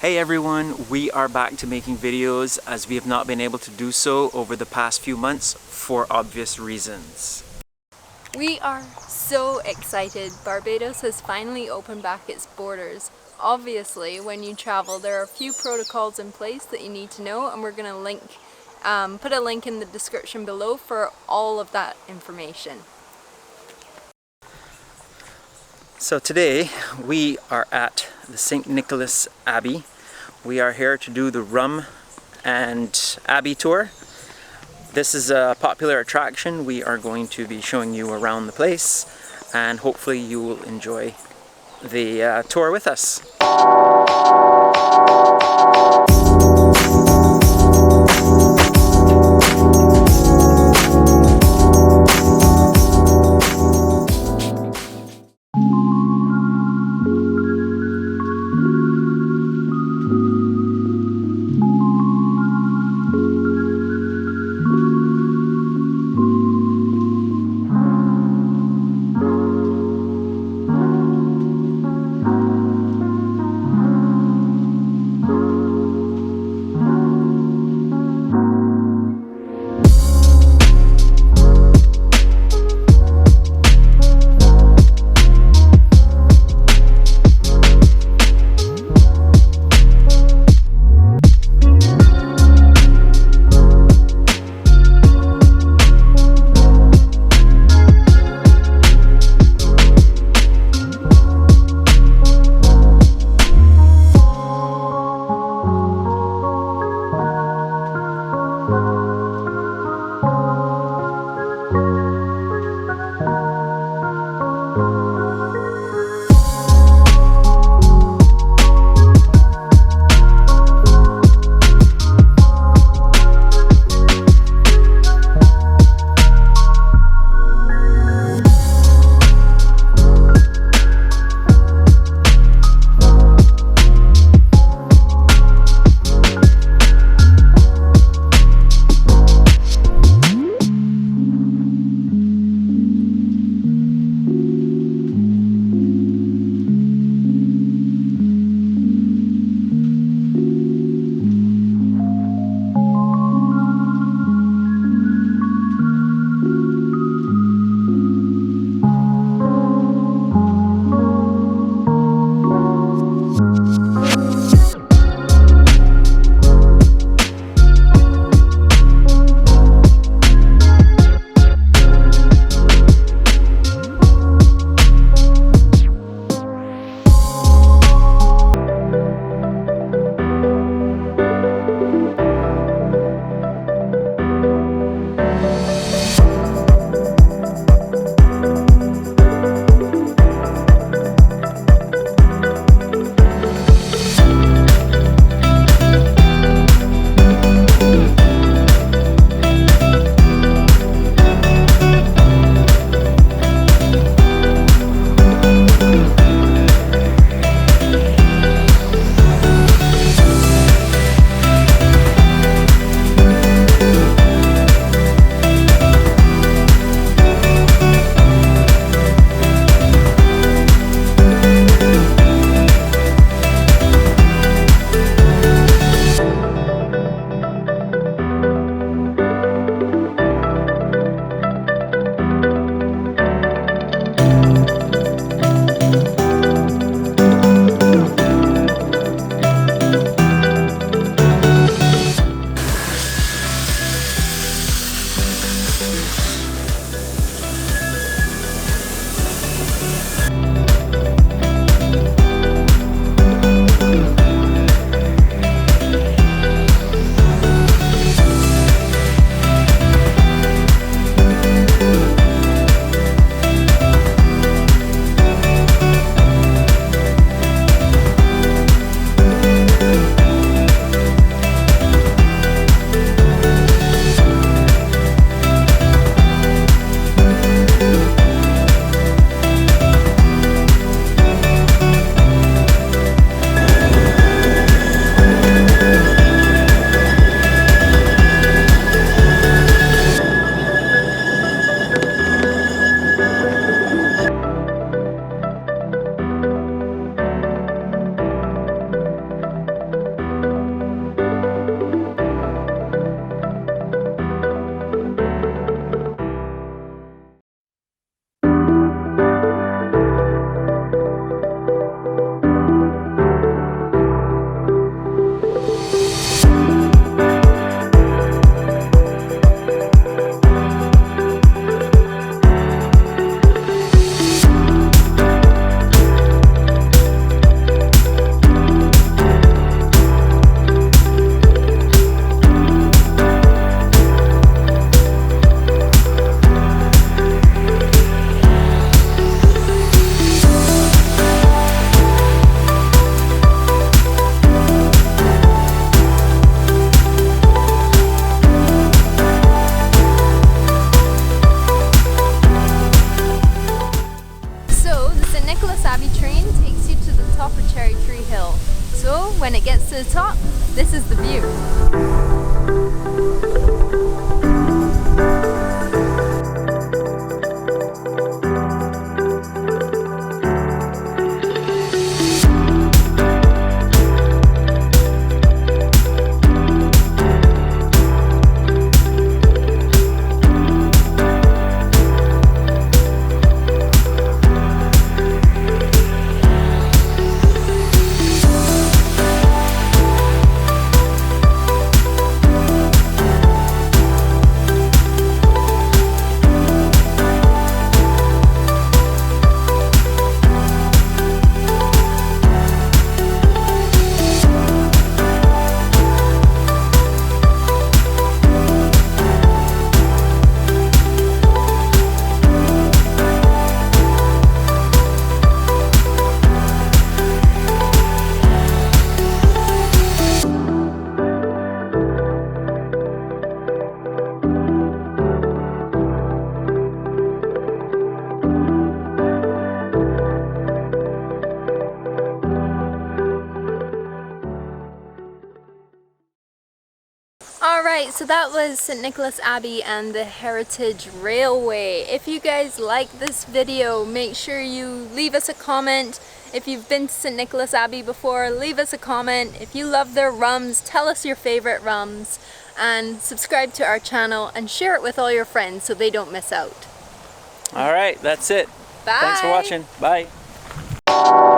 Hey everyone, we are back to making videos as we have not been able to do so over the past few months for obvious reasons. We are so excited. Barbados has finally opened back its borders. Obviously, when you travel, there are a few protocols in place that you need to know, and we're going to put a link in the description below for all of that information. So today we are at the St. Nicholas Abbey. We are here to do the Rum and Abbey tour. This is a popular attraction. We are going to be showing you around the place and hopefully you will enjoy the tour with us. when it gets to the top, this is the view. Alright, so that was St. Nicholas Abbey and the Heritage Railway. If you guys like this video, make sure you leave us a comment. If you've been to St. Nicholas Abbey before, leave us a comment. If you love their rums, tell us your favourite rums. And subscribe to our channel and share it with all your friends so they don't miss out. Alright, that's it. Bye! Thanks for watching. Bye!